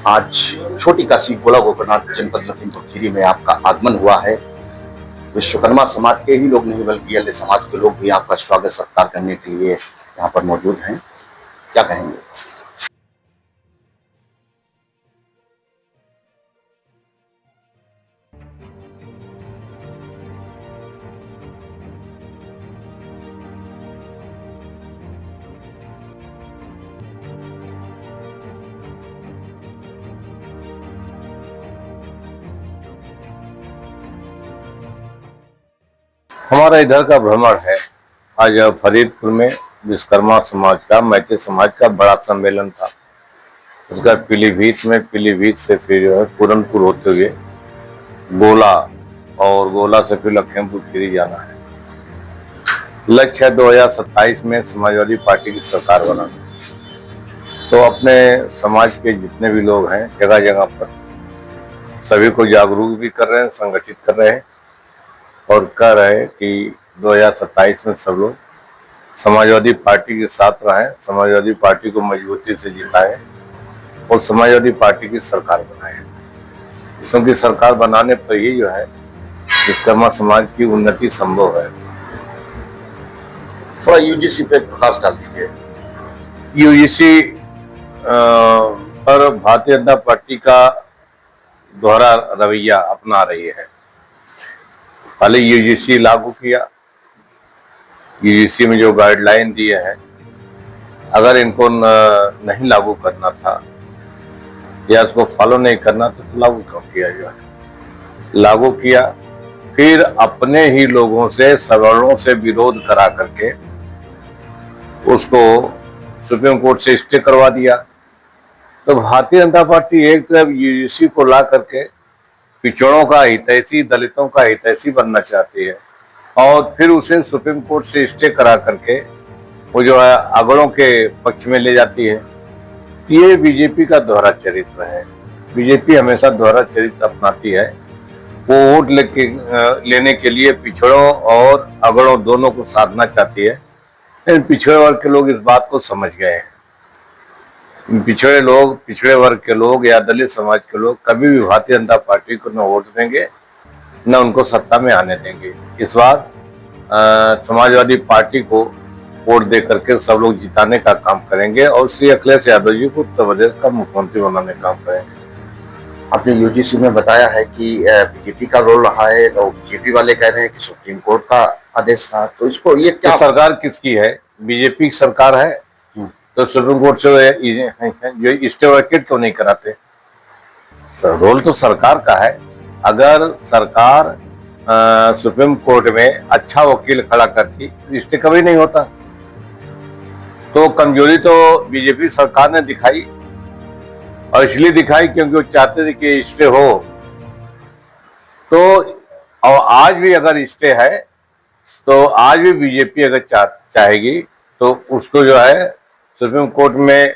आज छोटी काशी गोला गोपीनाथ जनपद लखीमपुर खीरी में आपका आगमन हुआ है। विश्वकर्मा समाज के ही लोग नहीं बल्कि अन्य समाज के लोग भी आपका स्वागत सत्कार करने के लिए यहाँ पर मौजूद हैं। क्या कहेंगे? हमारा इधर का भ्रमण है। आज फरीदपुर में विश्वकर्मा समाज का, मैते समाज का बड़ा सम्मेलन था। उसका पीलीभीत से फिर जो है पूरनपुर होते हुए गोला, और गोला से फिर लखीमपुर खीरी जाना है। लक्ष्य है 2027 में समाजवादी पार्टी की सरकार बनाना। तो अपने समाज के जितने भी लोग हैं जगह जगह पर सभी को जागरूक भी कर रहे हैं, संगठित कर रहे हैं और कह रहे हैं कि 2027 में सब लोग समाजवादी पार्टी के साथ रहें, समाजवादी पार्टी को मजबूती से जिताएं और समाजवादी पार्टी की सरकार बनाएं, क्योंकि सरकार बनाने पर ही जो है विश्वकर्मा समाज की उन्नति संभव है। थोड़ा यूजीसी पे प्रकाश डाल दीजिए। यूजीसी पर भारतीय जनता पार्टी का दोहरा रवैया अपना रही है। पहले यूजीसी लागू किया, यूजीसी में जो गाइडलाइन दिए हैं, अगर इनको नहीं लागू करना था या इसको फॉलो नहीं करना था तो लागू क्यों किया? जो है लागू किया, फिर अपने ही लोगों से, सवर्णों से विरोध करा करके उसको सुप्रीम कोर्ट से स्टे करवा दिया। तो भारतीय जनता पार्टी एक तरफ यूजीसी को ला करके पिछड़ों का हितैषी, दलितों का हितैषी बनना चाहती है और फिर उसे सुप्रीम कोर्ट से स्टे करा करके वो जो है अगड़ों के पक्ष में ले जाती है। ये बीजेपी का दोहरा चरित्र है। बीजेपी हमेशा दोहरा चरित्र अपनाती है। वो वोट लेने के लिए पिछड़ों और अगड़ों दोनों को साधना चाहती है, लेकिन पिछड़े वर्ग के लोग इस बात को समझ गए हैं। पिछड़े वर्ग के लोग या दलित समाज के लोग कभी भी भारतीय जनता पार्टी को न वोट देंगे न उनको सत्ता में आने देंगे। इस बार समाजवादी पार्टी को वोट दे करके सब लोग जिताने का काम करेंगे और श्री अखिलेश यादव जी को उत्तर प्रदेश का मुख्यमंत्री बनाने का काम करेंगे। आपने यूजीसी में बताया है कि बीजेपी का रोल रहा है, तो बीजेपी वाले कह रहे हैं कि सुप्रीम कोर्ट का आदेश था। तो इसको ये क्या, तो सरकार किसकी है? बीजेपी की सरकार है। तो सुप्रीम कोर्ट से जो स्टे वैकेट क्यों नहीं कराते? रोल तो सरकार का है। अगर सरकार सुप्रीम कोर्ट में अच्छा वकील खड़ा करती तो स्टे कभी नहीं होता। तो कमजोरी तो बीजेपी सरकार ने दिखाई, और इसलिए दिखाई क्योंकि वो चाहते थे कि स्टे हो। तो और आज भी अगर स्टे है तो आज भी बीजेपी अगर चाहेगी तो उसको जो है सुप्रीम कोर्ट में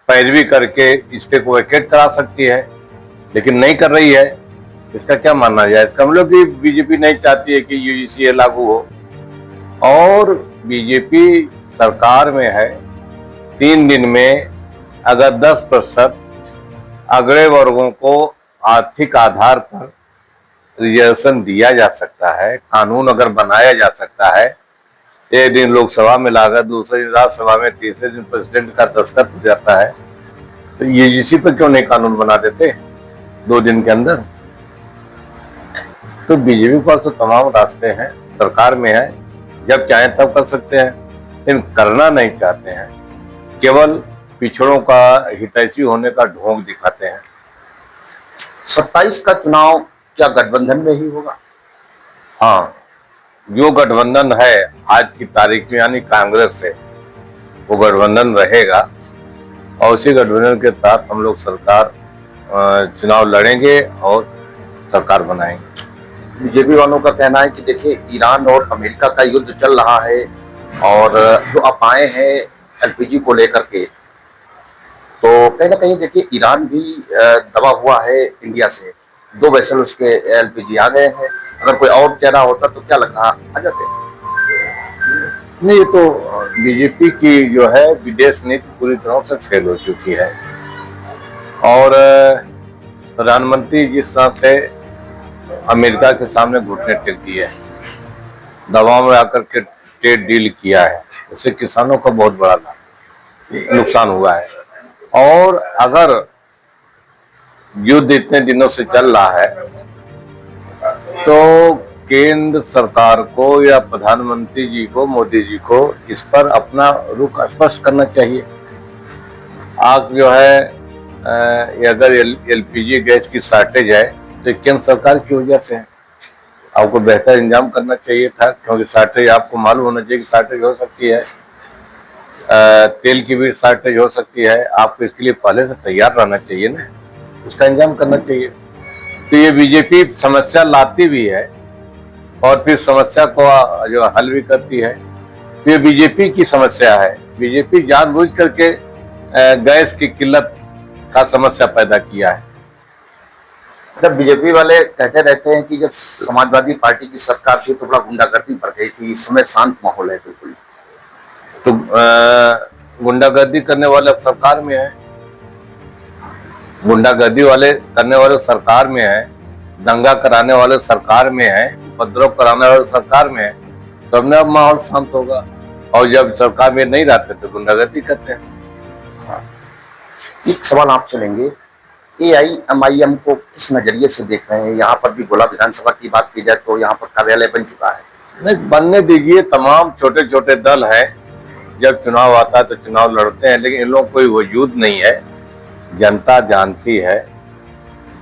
पैरवी करके स्टे को वैकेट करा सकती है, लेकिन नहीं कर रही है। इसका क्या मानना जाए? इसका मतलब कि बीजेपी नहीं चाहती है कि यूजीसी लागू हो। और बीजेपी सरकार में है, 3 दिन में अगर 10% अगड़े वर्गों को आर्थिक आधार पर रिजर्वेशन दिया जा सकता है, कानून अगर बनाया जा सकता है, एक दिन लोकसभा में लाकर दूसरे दिन राज्यसभा में, तीसरे दिन प्रेसिडेंट का दस्तखत हो जाता है, तो यूजीसी पर क्यों नहीं कानून बना देते 2 दिन के अंदर? तो बीजेपी के पास तो तमाम रास्ते हैं, सरकार में है, जब चाहे तब कर सकते हैं, लेकिन करना नहीं चाहते हैं। केवल पिछड़ों का हितैषी होने का ढोंग दिखाते हैं। 27 का चुनाव क्या गठबंधन में ही होगा? हाँ, जो गठबंधन है आज की तारीख में यानी कांग्रेस से, वो गठबंधन रहेगा और उसी गठबंधन के तहत हम लोग सरकार चुनाव लड़ेंगे और सरकार बनाएंगे। बीजेपी वालों का कहना है कि देखिए, ईरान और अमेरिका का युद्ध चल रहा है और जो अफवाहें हैं एलपीजी को लेकर के, तो कहीं ना कहीं देखिए ईरान भी दबा हुआ है इंडिया से। 2 वेसल उसके एलपीजी आ गए हैं। अगर कोई और चेहरा होता तो क्या लगता, आ जाते? नहीं, ये तो बीजेपी की जो है विदेश नीति पूरी तरह से फेल हो चुकी है। और प्रधानमंत्री जिस तरह से अमेरिका के सामने घुटने टेक दिए हैं, दबाव में आकर के ट्रेड डील किया है, उससे किसानों का बहुत बड़ा नुकसान हुआ है। और अगर युद्ध इतने दिनों से चल रहा है तो केंद्र सरकार को या प्रधानमंत्री जी को, मोदी जी को इस पर अपना रुख स्पष्ट करना चाहिए। आग जो है अगर एलपीजी गैस की शॉर्टेज है तो केंद्र सरकार की वजह से है। आपको बेहतर इंतजाम करना चाहिए था, क्योंकि शॉर्टेज आपको मालूम होना चाहिए कि शॉर्टेज हो सकती है, तेल की भी शॉर्टेज हो सकती है। आपको इसके लिए पहले से तैयार रहना चाहिए ना, उसका इंतजाम करना चाहिए। तो ये बीजेपी समस्या लाती भी है और फिर समस्या को जो हल भी करती है। तो ये बीजेपी की समस्या है। बीजेपी जानबूझ करके गैस की किल्लत का समस्या पैदा किया है। जब बीजेपी वाले कहते रहते हैं कि जब समाजवादी पार्टी की सरकार थी तो बड़ा गुंडागर्दी बढ़ गई थी, इस समय शांत माहौल है बिल्कुल। तो गुंडागर्दी करने वाले अब सरकार में है, गुंडागर्दी वाले करने वाले सरकार में है, दंगा कराने वाले सरकार में है, उपद्रव कराने वाले सरकार में है, तो अब अब माहौल शांत होगा। और जब सरकार में नहीं रहते तो गुंडागर्दी करते हैं। एक सवाल आपसे लेंगे, AIMIM को किस नजरिए से देख रहे हैं? यहाँ पर भी गोला विधानसभा की बात की जाए तो यहाँ पर कार्यालय बन चुका है। नहीं बनने दीजिए, तमाम छोटे छोटे दल हैं, जब चुनाव आता है तो चुनाव लड़ते हैं, लेकिन इन लोगों को कोई वजूद नहीं है। जनता जानती है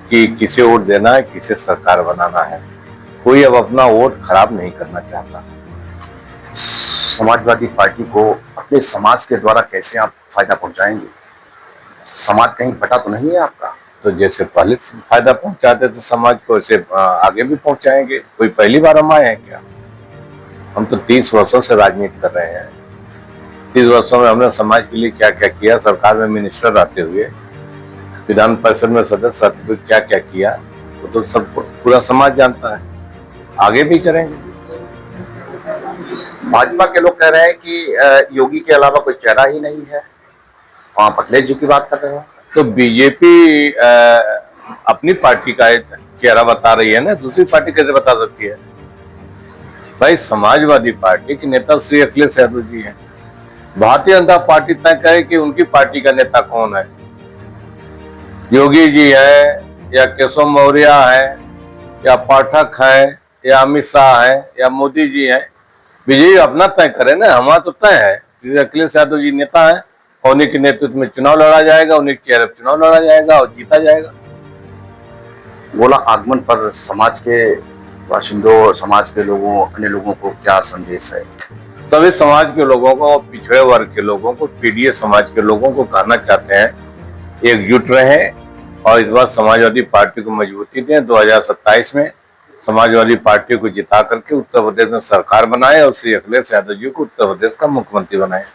कि किसे वोट देना है, किसे सरकार बनाना है। कोई अब अपना वोट खराब नहीं करना चाहता। समाजवादी पार्टी को अपने समाज के द्वारा कैसे आप फायदा पहुंचाएंगे? समाज कहीं बटा तो नहीं है आपका? तो जैसे पहले फायदा पहुंचाते थे समाज को, ऐसे आगे भी पहुंचाएंगे। कोई पहली बार हम आए हैं क्या? हम तो 30 वर्षों से राजनीति कर रहे हैं। 30 वर्षों में हमने समाज के लिए क्या क्या किया, सरकार में मिनिस्टर रहते हुए, विधान परिषद में सदस्य रहते हुए क्या क्या किया, वो तो सब पूरा समाज जानता है। आगे भी करेंगे। भाजपा के लोग कह रहे हैं कि योगी के अलावा कोई चेहरा ही नहीं है। वहां अखिलेश जी की बात कर रहे हो तो बीजेपी अपनी पार्टी का चेहरा बता रही है ना, दूसरी पार्टी कैसे बता सकती है? भाई समाजवादी पार्टी के नेता श्री अखिलेश यादव जी हैं। भारतीय जनता पार्टी तय करे कि उनकी पार्टी का नेता कौन है। योगी जी है या केशव मौर्य है या पाठक है या अमित शाह है या मोदी जी है, बीजेपी अपना तय करे ना। हमारा तो तय है श्री अखिलेश यादव जी नेता है, उन्हीं के नेतृत्व में चुनाव लड़ा जाएगा, उन्हीं के चेहरे पर चुनाव लड़ा जाएगा और जीता जाएगा। गोला आगमन पर समाज के बाशिंदों, समाज के लोगों, अन्य लोगों को क्या संदेश है? सभी समाज के लोगों को, पिछड़े वर्ग के लोगों को, पीडीए समाज के लोगों को कहना चाहते हैं, एकजुट रहे और इस बार समाजवादी पार्टी को मजबूती दें। 2027 में समाजवादी पार्टी को जिता करके उत्तर प्रदेश में सरकार बनाए और श्री अखिलेश यादव जी को उत्तर प्रदेश का मुख्यमंत्री बनाए।